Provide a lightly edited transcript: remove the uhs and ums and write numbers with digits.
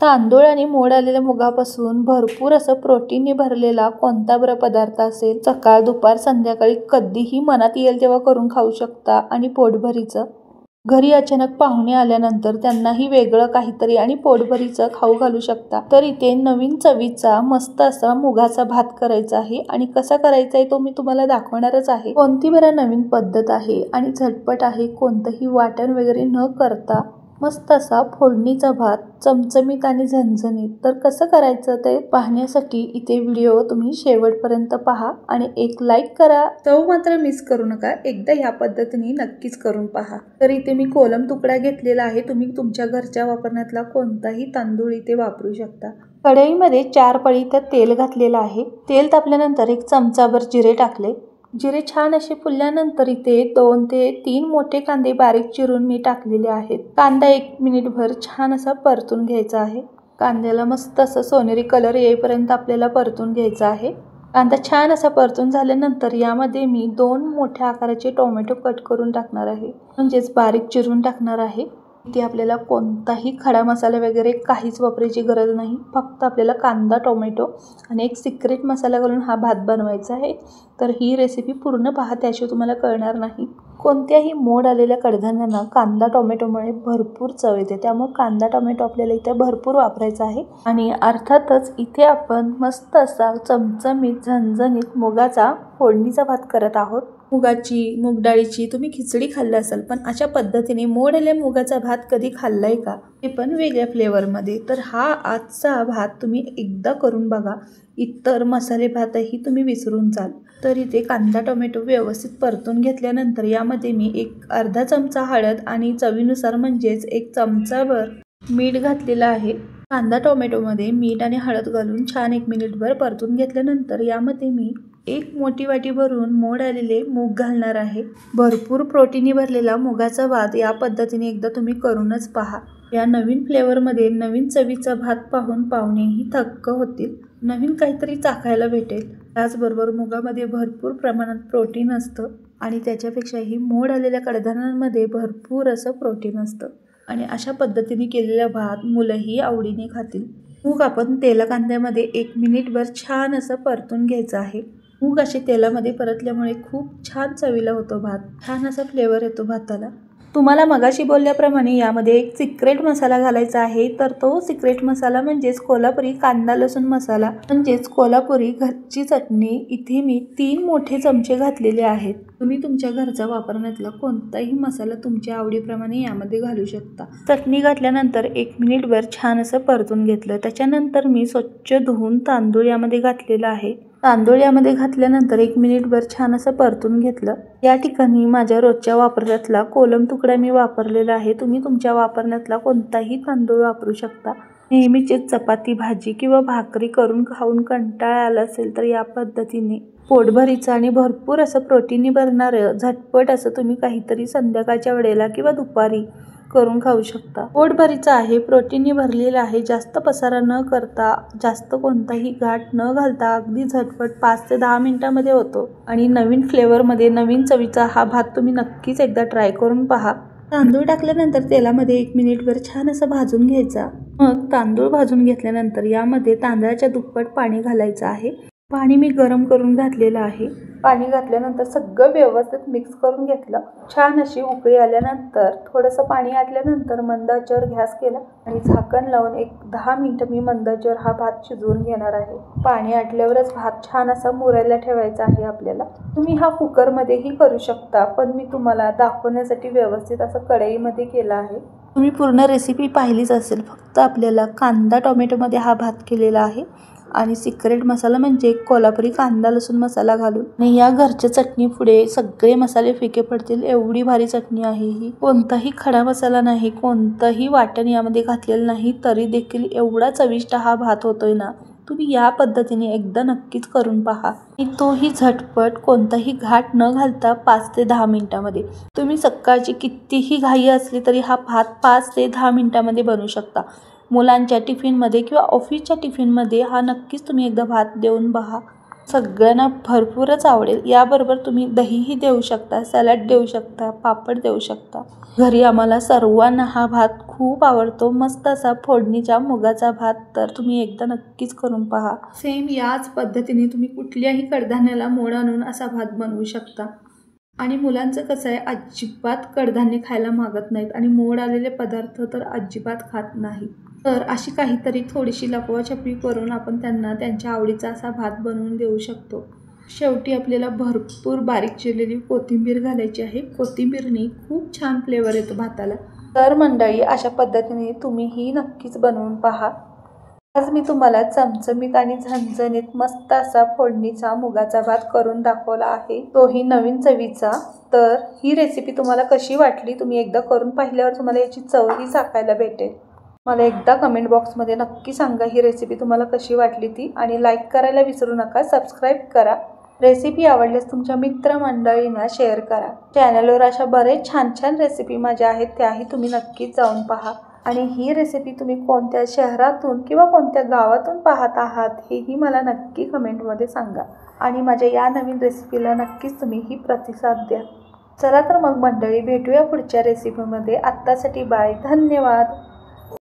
तांदूळ आणि मोड आलेल्या मुगापासून भरपूर असं प्रोटीनने भरलेला कोणता बरं पदार्थ असेल? सकाळ, दुपार, संध्याकाळी कधीही मनात येईल तेव्हा करून खाऊ शकता आणि पोटभरीचं. घरी अचानक पाहुणे आल्यानंतर त्यांनाही वेगळं काहीतरी आणि पोटभरीचं खाऊ घालू शकता. तर इथे नवीन चवीचा मस्त असा मुगाचा भात करायचा आहे आणि कसा करायचा आहे तो मी तुम्हाला दाखवणारच आहे. कोणती बरं नवीन पद्धत आहे आणि झटपट आहे. कोणतंही वाटण वगैरे न करता मस्त असा फोडणीचा भात, चमचमीत आणि झणझणीत. तर कसं करायचं ते पाहण्यासाठी इथे व्हिडिओ तुम्ही शेवटपर्यंत पहा आणि एक लाईक करा. चव मात्र मिस करू नका. एकदा ह्या पद्धतीने नक्कीच करून पहा. तर इथे मी कोलम तुकडा घेतलेला आहे. तुम्ही तुमच्या घरच्या वापरण्यातला कोणताही तांदूळ इथे वापरू शकता. कढईमध्ये 4 पळी तेल घातलेलं आहे. तेल तापल्यानंतर 1 चमचाभर जिरे टाकले. जिरे छान असे फुलल्यानंतर इथे 2 ते 3 मोठे कांदे बारीक चिरून मी टाकलेले आहेत. कांदा 1 मिनिटभर छान असा परतून घ्यायचा आहे. कांद्याला मस्त असं सोनेरी कलर येईपर्यंत आपल्याला परतून घ्यायचा आहे. कांदा छान असा परतून झाल्यानंतर यामध्ये मी 2 मोठ्या आकाराचे टोमॅटो कट करून टाकणार आहे, म्हणजेच बारीक चिरून टाकणार आहे. इथे आपल्याला कोणताही खडा मसाला वगैरे काहीच वापरायची गरज नाही. फक्त आपल्याला कांदा, टोमॅटो आणि एक सिक्रेट मसाला घालून हा भात बनवायचा आहे. तर ही रेसिपी पूर्ण पहा, त्याशिवाय तुम्हाला कळणार नाही. कोणत्याही मोड आलेल्या कडधान्यांना कांदा टोमॅटोमुळे भरपूर चव येते. त्यामुळे कांदा टोमॅटो आपल्याला इथे भरपूर वापरायचा आहे. आणि अर्थातच इथे आपण मस्त असा चमचमीत झणझणीत मुगाचा फोडणीचा भात करत आहोत. मूग डाळीची तुम्ही खिचडी खाल्ली असाल, पण अशा पद्धतीने मोड आलेल्या मुगाचा भात कधी खाल्लाय का? ते पण वेगळ्या फ्लेवरमध्ये. तर हा आजचा भात तुम्ही एकदा करून बघा. इतर मसाले भातही तुम्ही विसरून जाल. तर इथे कांदा टोमॅटो व्यवस्थित परतून घेतल्यानंतर यामध्ये मी अर्धा चमचा हळद आणि चवीनुसार म्हणजेच 1 चमचाभर मीठ घातलेलं आहे. कांदा टोमॅटोमध्ये मीठ आणि हळद घालून छान 1 मिनिटभर परतून घेतल्यानंतर यामध्ये मी 1 मोठी वाटी भरून मोड आलेले मूग घालणार आहे. भरपूर प्रोटीनने भरलेला मुगाचा भात या पद्धतीने एकदा तुम्ही करूनच पहा. या नवीन फ्लेवरमध्ये नवीन चवीचा भात पाहून पाहुणेही थक्क होतील. नवीन काहीतरी चाखायला भेटेल. त्याचबरोबर मुगामध्ये भरपूर प्रमाणात प्रोटीन असतं आणि त्याच्यापेक्षाही मोड आलेल्या कडधान्यांमध्ये भरपूर असं प्रोटीन असतं. आणि अशा पद्धतीने केलेला भात मुलंही आवडीने खातील. मूग आपण तेला कांद्यामध्ये 1 मिनिटभर छान असं परतून घ्यायचं आहे. मूग असे तेलामध्ये परतल्यामुळे खूप छान चवीला होतो भात. छान असा फ्लेवर येतो भाताला. तुम्हाला मगाशी बोलल्याप्रमाणे यामध्ये 1 सिक्रेट मसाला घालायचा आहे. तर तो सिक्रेट मसाला म्हणजेच कोल्हापुरी कांदा लसूण मसाला, म्हणजेच कोल्हापुरी घरची चटणी. इथे मी 3 मोठे चमचे घातलेले आहेत. तुम्ही तुमच्या घरचा वापरण्यातला कोणताही मसाला तुमच्या आवडीप्रमाणे यामध्ये घालू शकता. चटणी घातल्यानंतर 1 मिनिटभर छान असं परतून घेतलं. त्याच्यानंतर मी स्वच्छ धुवून तांदूळ यामध्ये घातलेला आहे. तांदूळ यामध्ये घातल्यानंतर 1 मिनिटभर छान असं परतून घेतलं. या ठिकाणी माझ्या रोजच्या वापरातला कोलम तुकडा मी वापरलेला आहे. तुम्ही तुमच्या वापरण्यातला कोणताही तांदूळ वापरू शकता. नेहमीची चपाती, भाजी किंवा भाकरी करून खाऊन कंटाळा आला असेल तर या पद्धतीने पोटभरीचं आणि भरपूर असं प्रोटीनने भरणारं झटपट असं तुम्ही काहीतरी संध्याकाळच्या वेळेला किंवा दुपारी करून खाऊ शकता. पोटभरीचं आहे, प्रोटीनने भरलेलं आहे. जास्त पसारा न करता, जास्त कोणताही घाट न घालता अगदी झटपट 5 ते 10 मिनिटांमध्ये होतो. आणि नवीन फ्लेवरमध्ये नवीन चवीचा हा भात तुम्ही नक्कीच एकदा ट्राय करून पहा. तांदूळ टाकल्यानंतर तेलामध्ये 1 मिनिटभर छान असं भाजून घ्यायचा. मग तांदूळ भाजून घेतल्यानंतर यामध्ये तांदळाच्या दुप्पट पाणी घालायचं आहे. पाणी मी गरम करून घातलेलं आहे. पाणी घातल्यानंतर सगळं व्यवस्थित मिक्स करून घेतलं. छान अशी उकळी आल्यानंतर थोडंसं पाणी आटल्यानंतर मंद आचेवर गॅस केला आणि झाकण लावून 10 मिनिटं मी मंद आचेवर हा भात शिजवून घेणार आहे. पाणी आटल्यावरच भात छान असा मुरायला ठेवायचा आहे आपल्याला. तुम्ही हा कुकरमध्येही करू शकता, पण मी तुम्हाला दाखवण्यासाठी व्यवस्थित असं कढईमध्ये केला आहे. तुम्ही पूर्ण रेसिपी पाहिलीच असेल. फक्त आपल्याला कांदा टोमॅटोमध्ये हा भात केलेला आहे आणि सिक्रेट मसाला म्हणजे कोल्हापुरी कांदा लसूण मसाला घालून. आणि या घरच्या चटणी पुढे सगळे मसाले फिके पडतील एवढी भारी चटणी आहे ही. कोणताही खडा मसाला नाही, कोणतंही वाटण यामध्ये घातलेलं नाही, तरी देखील एवढा चविष्ट हा भात होतोय ना. तुम्ही या पद्धतीने एकदा नक्कीच करून पहा. आणि तोही झटपट, कोणताही घाट न घालता 5 ते 10 मिनिटांमध्ये. तुम्ही सकाळची कितीही घाई असली तरी हा भात 5 ते 10 मिनिटांमध्ये बनवू शकता. मुलांच्या टिफिनमध्ये किंवा ऑफिसच्या टिफिनमध्ये हा नक्कीच तुम्ही एकदा भात देऊन पहा. सगळ्यांना भरपूरच आवडेल. याबरोबर तुम्ही दहीही देऊ शकता, सॅलड देऊ शकता, पापड देऊ शकता. घरी आम्हाला सर्वांना हा भात खूप आवडतो. मस्त असा फोडणीच्या मुगाचा भात तर तुम्ही एकदा नक्कीच करून पहा. सेम याच पद्धतीने तुम्ही कुठल्याही कडधान्याला मोड आणून असा भात बनवू शकता. आणि मुलांचं कसं आहे, अजिबात कडधान्य खायला मागत नाहीत आणि मोड आलेले पदार्थ तर अजिबात खात नाहीत. तर अशी काहीतरी थोडीशी लपवाछपवी करून आपण त्यांना त्यांच्या आवडीचा असा भात बनवून देऊ शकतो. शेवटी आपल्याला भरपूर बारीक चिरलेली कोथिंबीर घालायची आहे. कोथिंबीरने खूप छान फ्लेवर येतो भाताला. तर मंडळी, अशा पद्धतीने तुम्हीही नक्कीच बनवून पहा. आज मी तुम्हाला चमचमीत आणि झणझणीत मस्त असा फोडणीचा मुगाचा भात करून दाखवला आहे, तोही नवीन चवीचा. तर ही रेसिपी तुम्हाला कशी वाटली, तुम्ही एकदा करून पाहिल्यावर तुम्हाला याची चवही चाखायला भेटेल. मला एकदा कमेंट बॉक्समध्ये नक्की सांगा ही रेसिपी तुम्हाला कशी वाटली ती. आणि लाईक करायला विसरू नका, सबस्क्राईब करा. रेसिपी आवडल्यास तुमच्या मित्रमंडळींना शेअर करा. चॅनलवर अशा बरेच छान छान रेसिपी माझ्या आहेत, त्याही तुम्ही नक्कीच जाऊन पहा. आणि ही रेसिपी तुम्ही कोणत्या शहरातून किंवा कोणत्या गावातून पाहत आहात हेही मला नक्की कमेंटमध्ये सांगा. आणि माझ्या या नवीन रेसिपीला नक्कीच तुम्ही ही प्रतिसाद द्या. चला तर मग मंडळी, भेटूया पुढच्या रेसिपीमध्ये. आत्तासाठी बाय, धन्यवाद.